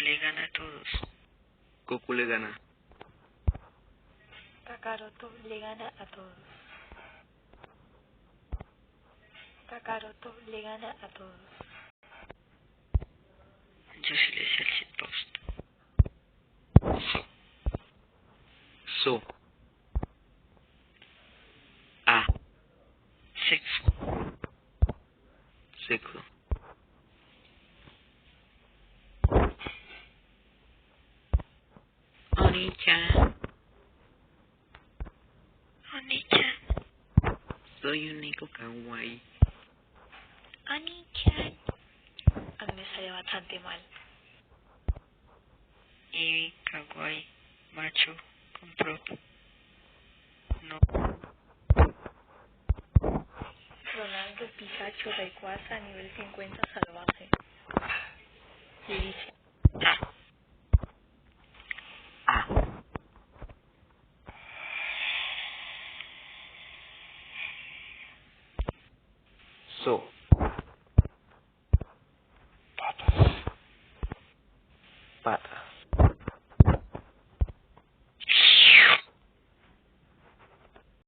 le gana a todos. Goku le gana. Kakaroto le gana a todos. Kakaroto le gana a todos. Yo sí le sé el shitpost. So. A. Sexo. Sexo. Oni-chan. Oni-chan. Soy un Nico kawaii. Oni-chan. A mí me sale bastante mal. Y kawaii. Macho. Con prop. No. Ronaldo Pikachu Rayquaza nivel 50 salvaje. Y dice A. A. So. Patas. Patas.